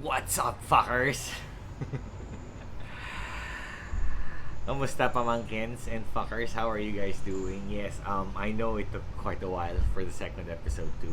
What's up, fuckers? Kamusta pamangkins and fuckers? How are you guys doing? Yes, I know it took quite a while for the second episode to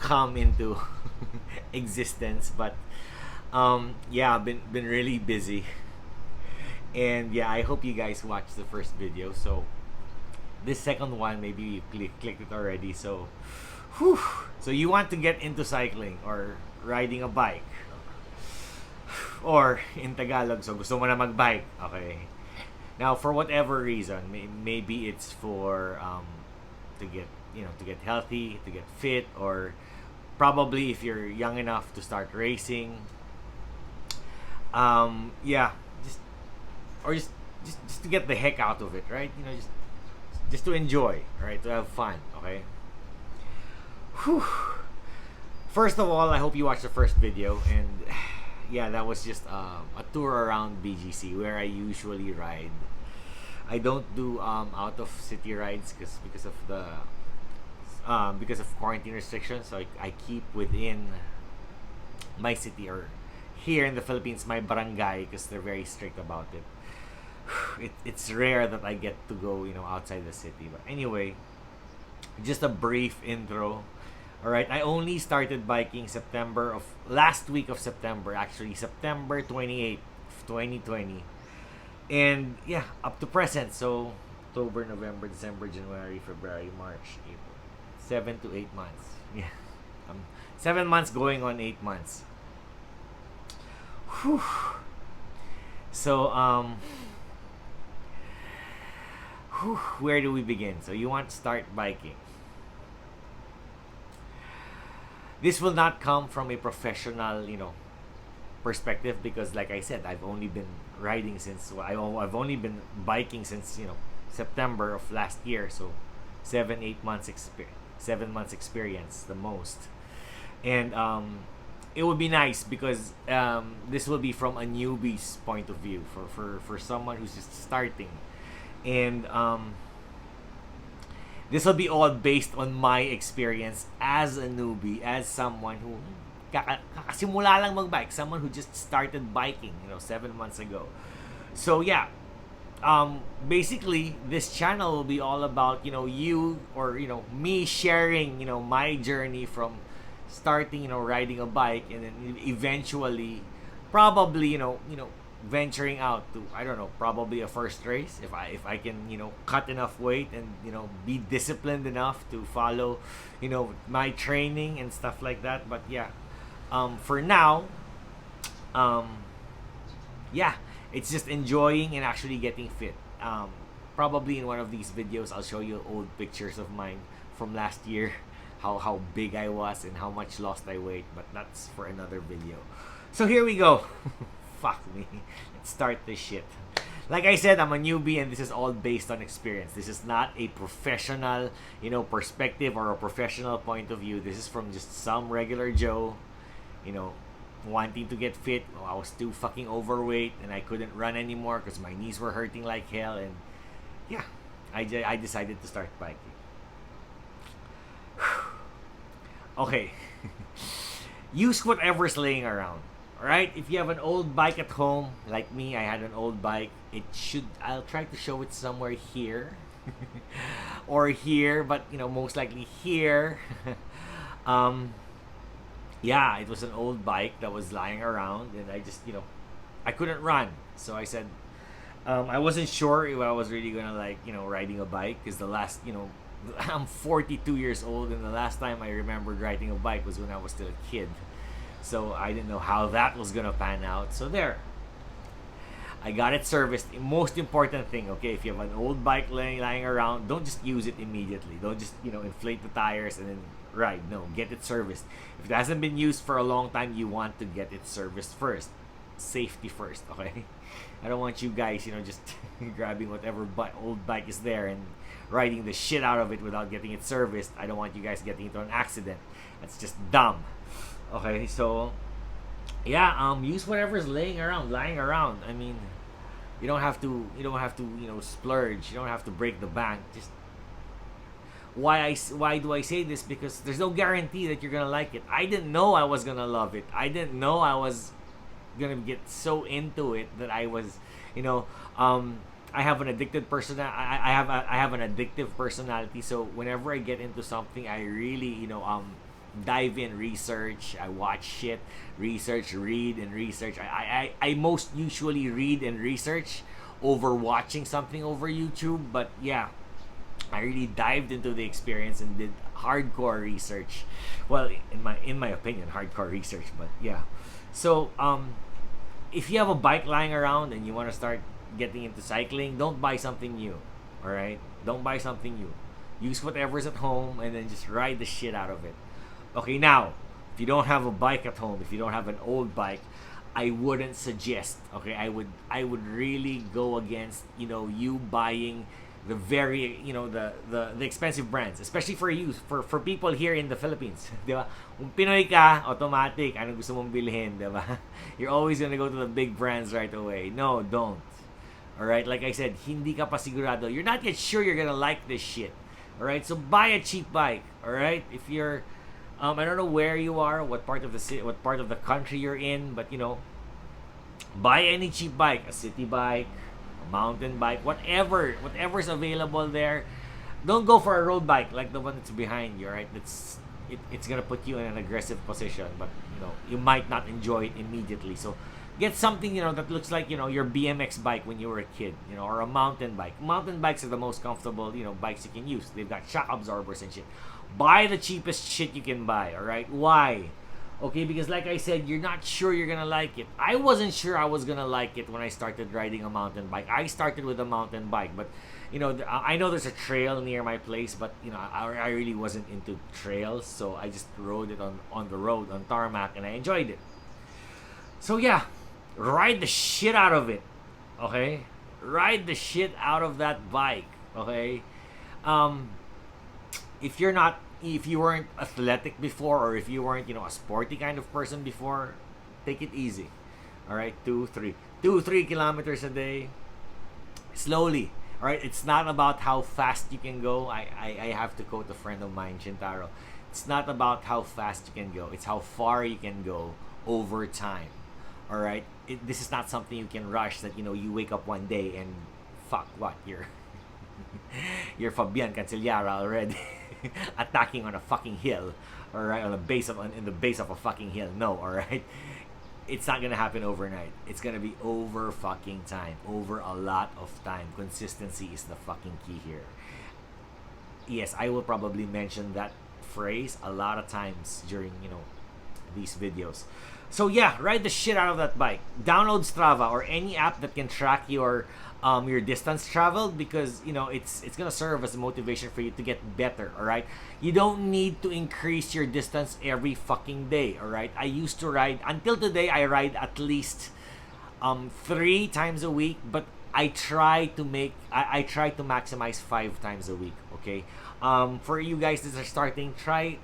come into existence, but yeah, been really busy. And yeah, I hope you guys watched the first video. So this second one, maybe you clicked it already. So whew, so you want to get into cycling or riding a bike, or in Tagalog, so gusto mo na magbike. Okay. Now, for whatever reason, maybe it's for to get to get healthy, to get fit, or probably if you're young enough to start racing. Yeah, just or just to get the heck out of it, right? Just to enjoy, right? To have fun. Okay. Whew. First of all, I hope you watched the first video, and yeah, that was just a tour around BGC where I usually ride. I don't do out of city rides because of quarantine restrictions. So I keep within my city, or here in the Philippines, my barangay, because they're very strict about it. It's rare that I get to go outside the city. But anyway, just a brief intro. All right, I only started biking September of last week of September, actually September 28th, 2020. And yeah, up to present. So October, November, December, January, February, March, April. 7 to 8 months. Yeah. 7 months going on 8 months. Whew. So where do we begin? So you want to start biking. This will not come from a professional, perspective, because like I said, I've only been riding since I've only been biking since September of last year. So 7 months experience the most. And it would be nice because this will be from a newbie's point of view, for someone who's just starting. And this will be all based on my experience as a newbie, as someone who kakasimula lang magbike, someone who just started biking, 7 months ago. So yeah, basically this channel will be all about you, or me sharing my journey from starting riding a bike, and then eventually probably venturing out to, I don't know, probably a first race, if I can cut enough weight and be disciplined enough to follow my training and stuff like that. But yeah, for now, yeah, it's just enjoying and actually getting fit. Probably in one of these videos I'll show you old pictures of mine from last year, how big I was and how much lost I weight, but that's for another video. So here we go. Fuck me. Let's start this shit. Like I said, I'm a newbie, and this is all based on experience. This is not a professional, perspective or a professional point of view. This is from just some regular Joe, wanting to get fit. I was too fucking overweight, and I couldn't run anymore because my knees were hurting like hell. And yeah, I decided to start biking. Okay. Use whatever's laying around. Alright, if you have an old bike at home, like me, I had an old bike. I'll try to show it somewhere here. Or here, but most likely here. Yeah, it was an old bike that was lying around, and I just, I couldn't run. So I said, I wasn't sure if I was really gonna riding a bike, because the last, I'm 42 years old, and the last time I remembered riding a bike was when I was still a kid. So I didn't know how that was gonna pan out. So there, I got it serviced. Most important thing, okay, if you have an old bike lying around, don't just use it immediately. Don't just inflate the tires and then ride. No, get it serviced. If it hasn't been used for a long time, you want to get it serviced first. Safety first, okay? I don't want you guys just grabbing whatever old bike is there and riding the shit out of it without getting it serviced. I don't want you guys getting into an accident. That's just dumb. Okay, so yeah, use whatever's lying around. I mean, you don't have to splurge. You don't have to break the bank. Just Why do I say this? Because there's no guarantee that you're gonna like it. I didn't know I was gonna love it. I didn't know I was gonna get so into it that I was, you know, I have an addicted person. I have an addictive personality. So whenever I get into something, I really, dive in, research. I watch shit, research, read and research. I most usually read and research over watching something over YouTube. But yeah, I really dived into the experience and did hardcore research. Well, in my opinion, hardcore research. But yeah, so if you have a bike lying around and you want to start getting into cycling, don't buy something new. All right, don't buy something new. Use whatever's at home and then just ride the shit out of it. Okay, now if you don't have a bike at home, if you don't have an old bike, I wouldn't suggest. Okay, I would really go against you buying the very the expensive brands, especially for you, for people here in the Philippines. Di ba? Kung Pinoy ka, automatic ano gusto mong bilhin, di ba? You're always gonna go to the big brands right away. No, don't. All right, like I said, hindi ka pa sigurado. You're not yet sure you're gonna like this shit. All right, so buy a cheap bike. All right, if you're I don't know where you are, what part of the city, what part of the country you're in, but buy any cheap bike, a city bike, a mountain bike, whatever's available there. Don't go for a road bike like the one that's behind you, right? It's gonna put you in an aggressive position, but you might not enjoy it immediately. So get something that looks like your BMX bike when you were a kid, or a mountain bike. Mountain bikes are the most comfortable bikes you can use. They've got shock absorbers and shit. Buy the cheapest shit you can buy. All right, why? Okay, because like I said, you're not sure you're gonna like it. I wasn't sure I was gonna like it when I started riding a mountain bike. I started with a mountain bike, but I know there's a trail near my place, but I really wasn't into trails, so I just rode it on the road, on tarmac, and I enjoyed it. So yeah, ride the shit out of it. Okay, ride the shit out of that bike. Okay, if you weren't athletic before, or if you weren't a sporty kind of person before, take it easy. All right, 3 kilometers a day, slowly. All right, it's not about how fast you can go. I have to quote a friend of mine, Shintaro. It's not about how fast you can go, it's how far you can go over time. All right, this is not something you can rush, that you wake up one day and fuck what, you're Fabian Cancellara already. Attacking on a fucking hill, all right, in the base of a fucking hill. No, all right, it's not gonna happen overnight. It's gonna be over fucking time, over a lot of time. Consistency is the fucking key here. Yes, I will probably mention that phrase a lot of times during these videos. So yeah, ride the shit out of that bike. Download Strava or any app that can track your distance traveled, because it's gonna serve as a motivation for you to get better. All right, you don't need to increase your distance every fucking day. All right, I used to ride, until today I ride at least 3 times a week, but I try to maximize 5 times a week. Okay, for you guys that are starting, try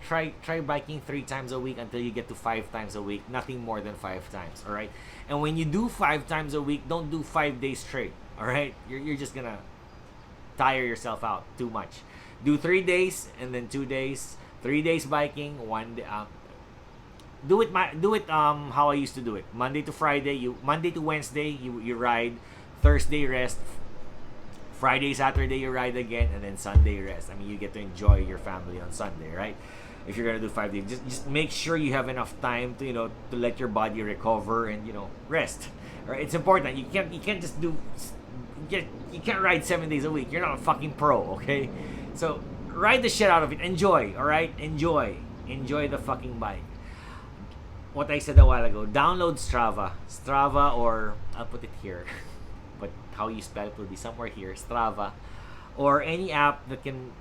biking 3 times a week until you get to 5 times a week. Nothing more than 5 times. All right, and when you do 5 times a week, don't do 5 days straight. All right, you're just gonna tire yourself out too much. Do 3 days and then 2 days. 3 days biking, one day. Do it how I used to do it. Monday to Wednesday you ride. Thursday rest. Friday, Saturday you ride again, and then Sunday rest. I mean, you get to enjoy your family on Sunday, right? If you're gonna do 5 days, just make sure you have enough time to to let your body recover and rest. Right? It's important. You can't just do. You can't ride 7 days a week. You're not a fucking pro, okay? So ride the shit out of it. Enjoy, all right? Enjoy the fucking bike. What I said a while ago. Download Strava, or I'll put it here. But how you spell it will be somewhere here. Strava, or any app that can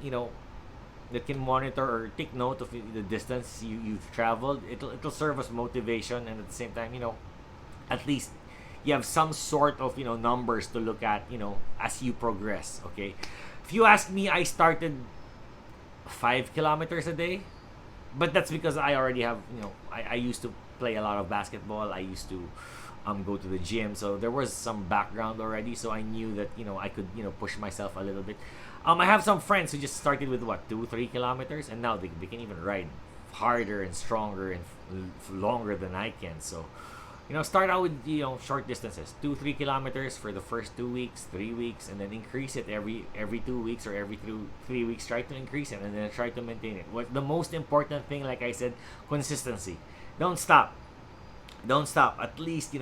that can monitor or take note of the distance you've traveled. It'll serve as motivation, and at the same time, at least you have some sort of numbers to look at as you progress. Okay, if you ask me, I started 5 kilometers a day, but that's because I already have I used to play a lot of basketball. I used to go to the gym. So there was some background already, so I knew that I could push myself a little bit. I have some friends who just started with what 2-3 kilometers, and now they can even ride harder and stronger and longer than I can. So start out with short distances, 2-3 kilometers for the first 2 weeks, 3 weeks, and then increase it every 2 weeks or every 3 weeks. Try to increase it and then try to maintain it. What the most important thing, like I said, consistency. Don't stop. Don't stop. At least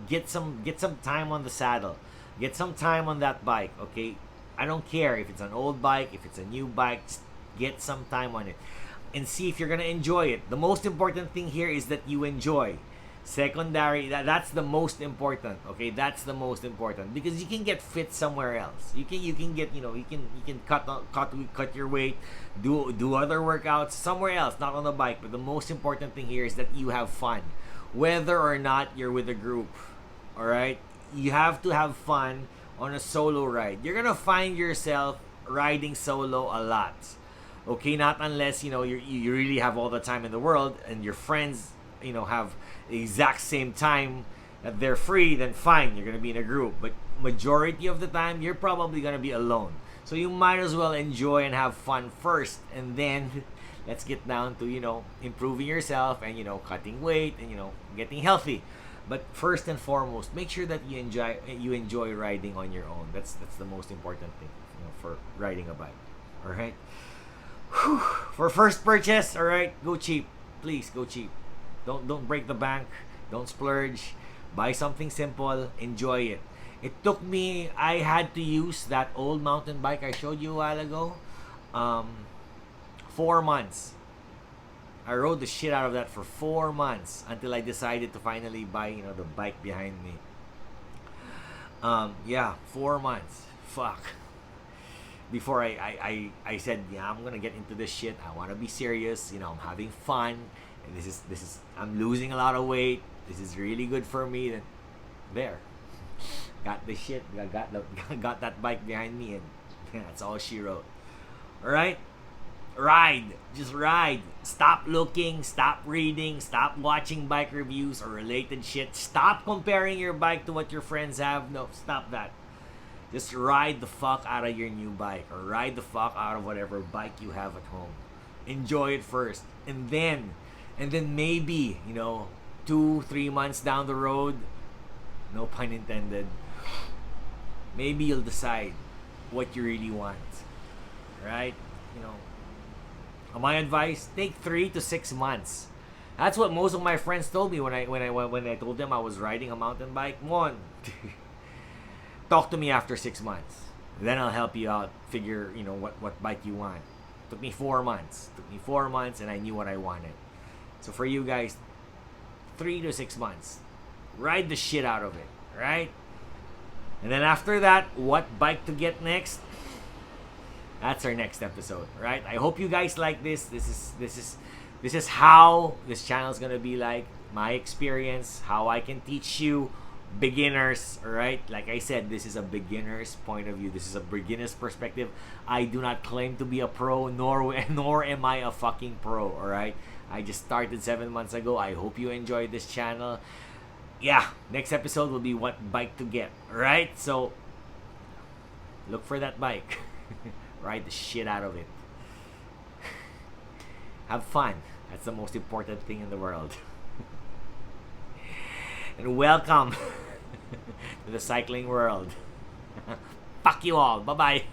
get some time on the saddle. Get some time on that bike. Okay, I don't care if it's an old bike, if it's a new bike. Just get some time on it and see if you're gonna enjoy it. The most important thing here is that you enjoy. Secondary, that's the most important. Okay, that's the most important, because you can get fit somewhere else. You can get you can cut your weight, do other workouts somewhere else, not on the bike. But the most important thing here is that you have fun, whether or not you're with a group. All right, you have to have fun on a solo ride. You're gonna find yourself riding solo a lot. Okay, not unless you really have all the time in the world and your friends have the exact same time that they're free, then fine, you're gonna be in a group. But majority of the time you're probably gonna be alone, so you might as well enjoy and have fun first, and then let's get down to improving yourself and cutting weight and getting healthy. But first and foremost, make sure that you enjoy riding on your own. That's the most important thing for riding a bike. All right. For first purchase, all right, go cheap. Please go cheap. Don't break the bank. Don't splurge. Buy something simple. Enjoy it. It took me. I had to use that old mountain bike I showed you a while ago. 4 months. I rode the shit out of that for 4 months until I decided to finally buy the bike behind me. 4 months. Fuck. Before I said, yeah, I'm gonna get into this shit. I want to be serious. I'm having fun. And this is I'm losing a lot of weight. This is really good for me. Then there, got the shit. Got that bike behind me, and that's all she wrote. All right, ride. Just ride. Stop looking. Stop reading. Stop watching bike reviews or related shit. Stop comparing your bike to what your friends have. No, stop that. Just ride the fuck out of your new bike, or ride the fuck out of whatever bike you have at home. Enjoy it first, and then maybe 2-3 months down the road, no pun intended, maybe you'll decide what you really want. Right? My advice: take 3 to 6 months. That's what most of my friends told me when I told them I was riding a mountain bike. Come on. Talk to me after 6 months. Then I'll help you out. Figure, what bike you want. Took me 4 months. And I knew what I wanted. So for you guys, 3 to 6 months. Ride the shit out of it. Right? And then after that, what bike to get next? That's our next episode. Right? I hope you guys like this. This is how this channel is gonna be like. My experience. How I can teach you beginners. Alright, like I said, this is a beginner's point of view. This is a beginner's perspective. I do not claim to be a pro, nor am I a fucking pro. Alright, I just started 7 months ago. I hope you enjoyed this channel. Yeah, next episode will be what bike to get. Alright, so look for that bike. Ride the shit out of it. Have fun. That's the most important thing in the world. And welcome to the cycling world. Fuck you all. Bye-bye.